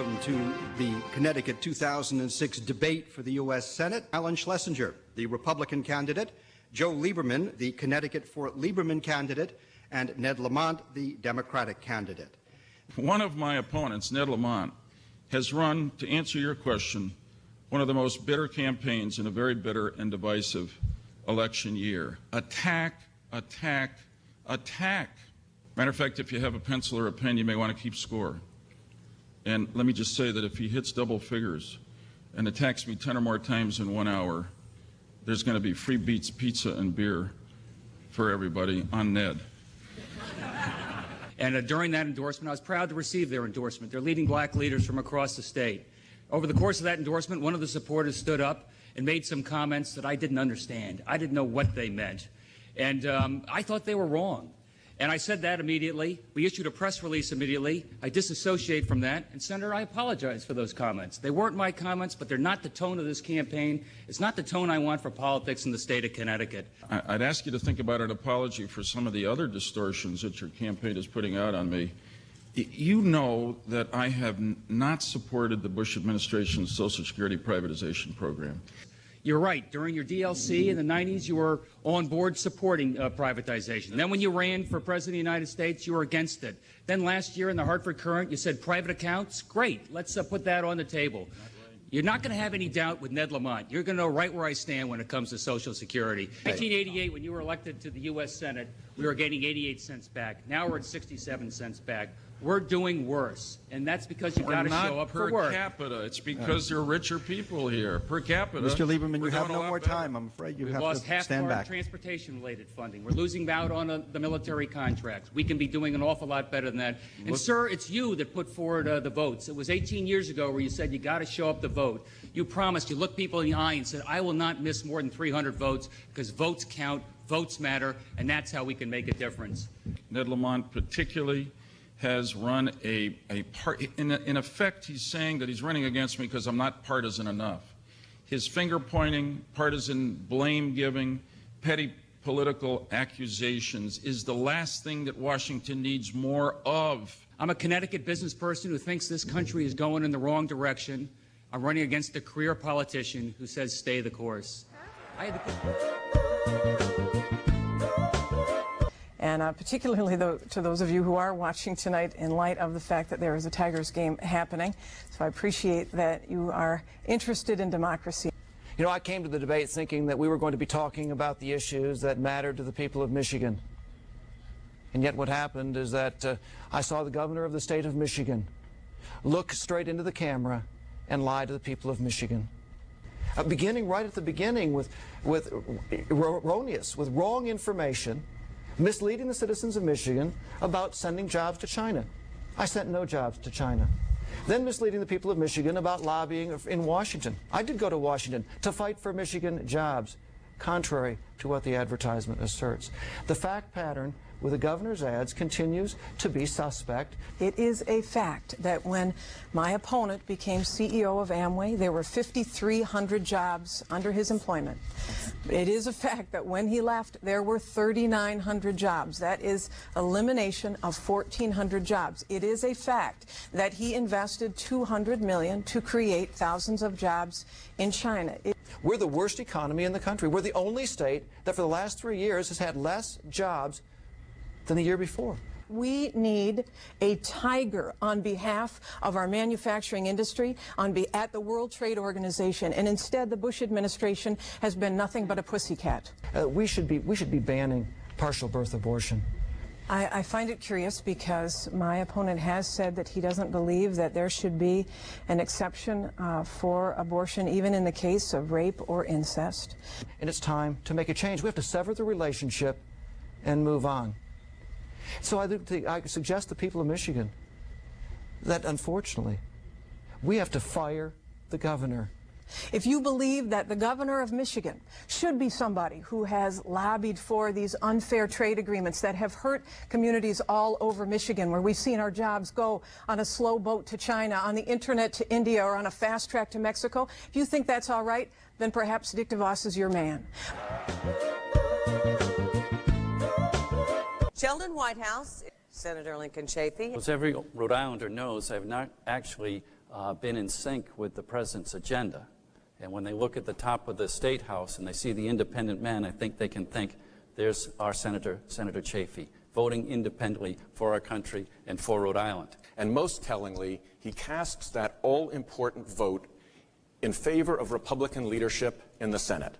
welcome to the Connecticut 2006 debate for the U.S. Senate, Alan Schlesinger, the Republican candidate, Joe Lieberman, the Connecticut for Lieberman candidate, and Ned Lamont, the Democratic candidate. One of my opponents, Ned Lamont, has run, to answer your question, one of the most bitter campaigns in a very bitter and divisive election year. Attack, attack, attack. Matter of fact, if you have a pencil or a pen, you may want to keep score. And let me just say that if he hits double figures and attacks me 10 or more times in 1 hour, there's going to be free beets, pizza, and beer for everybody on Ned. And during that endorsement, I was proud to receive their endorsement. They're leading black leaders from across the state. Over the course of that endorsement, one of the supporters stood up and made some comments that I didn't understand. I didn't know what they meant. And I thought they were wrong. And I said that immediately. We issued a press release immediately. I disassociate from that. And, Senator, I apologize for those comments. They weren't my comments, but they're not the tone of this campaign. It's not the tone I want for politics in the state of Connecticut. I'd ask you to think about an apology for some of the other distortions that your campaign is putting out on me. You know that I have not supported the Bush administration's Social Security privatization program. You're right. During your DLC in the 90s, you were on board supporting privatization. Then when you ran for President of the United States, you were against it. Then last year in the Hartford Courant, you said private accounts? Great. Let's put that on the table. You're not going to have any doubt with Ned Lamont. You're going to know right where I stand when it comes to Social Security. In 1988, when you were elected to the U.S. Senate, we were getting 88 cents back. Now we're at 67 cents back. We're doing worse, and that's because you've got to show up for work. Per capita. It's because there are richer people here. Per capita. Mr. Lieberman, you have no more time. I'm afraid you have to stand back. We've lost half of our transportation-related funding. We're losing out on the military contracts. We can be doing an awful lot better than that. And, sir, it's you that put forward the votes. It was 18 years ago where you said you got to show up to vote. You promised. You looked people in the eye and said, I will not miss more than 300 votes because votes count, votes matter, and that's how we can make a difference. Ned Lamont particularly has run a part. In effect, he's saying that he's running against me because I'm not partisan enough. His finger-pointing, partisan blame-giving, petty political accusations is the last thing that Washington needs more of. I'm a Connecticut business person who thinks this country is going in the wrong direction. I'm running against a career politician who says stay the course. And particularly to those of you who are watching tonight in light of the fact that there is a Tigers game happening. So I appreciate that you are interested in democracy. You know, I came to the debate thinking that we were going to be talking about the issues that mattered to the people of Michigan. And yet what happened is that I saw the governor of the state of Michigan look straight into the camera and lie to the people of Michigan. Beginning right at the beginning with wrong information, misleading the citizens of Michigan about sending jobs to China. I sent no jobs to China. Then misleading the people of Michigan about lobbying in Washington. I did go to Washington to fight for Michigan jobs, contrary to what the advertisement asserts. The fact pattern with the governor's ads continues to be suspect. It is a fact that when my opponent became CEO of Amway, there were 5,300 jobs under his employment. It is a fact that when he left, there were 3,900 jobs. That is elimination of 1,400 jobs. It is a fact that he invested $200 million to create thousands of jobs in China. We're the worst economy in the country. We're the only state that for the last 3 years has had less jobs than the year before. We need a tiger on behalf of our manufacturing industry at the World Trade Organization, and instead the Bush administration has been nothing but a pussycat. We should be banning partial birth abortion. I find it curious because my opponent has said that he doesn't believe that there should be an exception for abortion, even in the case of rape or incest. And it's time to make a change. We have to sever the relationship and move on. So I suggest to the people of Michigan that, unfortunately, we have to fire the governor. If you believe that the governor of Michigan should be somebody who has lobbied for these unfair trade agreements that have hurt communities all over Michigan, where we've seen our jobs go on a slow boat to China, on the internet to India, or on a fast track to Mexico, if you think that's all right, then perhaps Dick DeVos is your man. Sheldon, Whitehouse, Senator Lincoln Chafee. As every Rhode Islander knows, I have not actually been in sync with the president's agenda. And when they look at the top of the State House and they see the independent men, I think they can think, there's our Senator Chafee, voting independently for our country and for Rhode Island. And most tellingly, he casts that all-important vote in favor of Republican leadership in the Senate.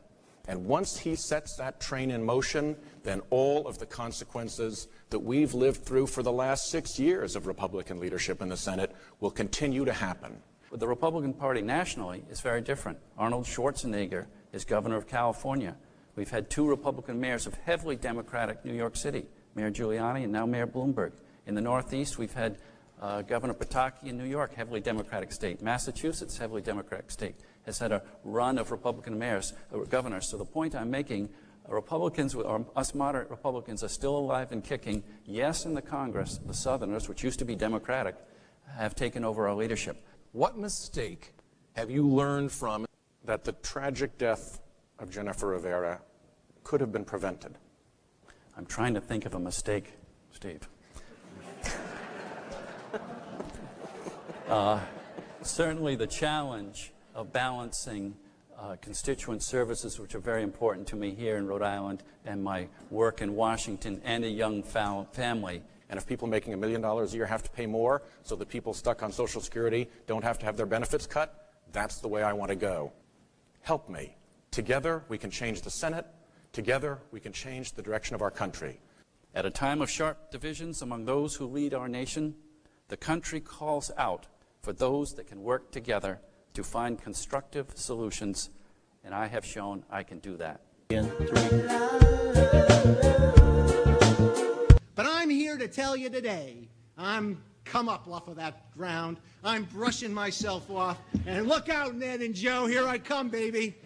And once he sets that train in motion, then all of the consequences that we've lived through for the last 6 years of Republican leadership in the Senate will continue to happen. But the Republican Party nationally is very different. Arnold Schwarzenegger is governor of California. We've had 2 Republican mayors of heavily Democratic New York City, Mayor Giuliani and now Mayor Bloomberg. In the Northeast, we've had Governor Pataki in New York, heavily Democratic state. Massachusetts, heavily Democratic state, has had a run of Republican mayors, governors. So the point I'm making, Republicans, or us moderate Republicans, are still alive and kicking. Yes, in the Congress, the Southerners, which used to be Democratic, have taken over our leadership. What mistake have you learned from that the tragic death of Jennifer Rivera could have been prevented? I'm trying to think of a mistake, Steve. Certainly the challenge of balancing constituent services, which are very important to me here in Rhode Island, and my work in Washington, and a young family. And if people making $1 million a year have to pay more so that people stuck on Social Security don't have to have their benefits cut, that's the way I want to go. Help me. Together we can change the Senate. Together we can change the direction of our country. At a time of sharp divisions among those who lead our nation, the country calls out for those that can work together to find constructive solutions, and I have shown I can do that. But I'm here to tell you today, I'm come up off of that ground. I'm brushing myself off, and look out, Ned and Joe, here I come, baby.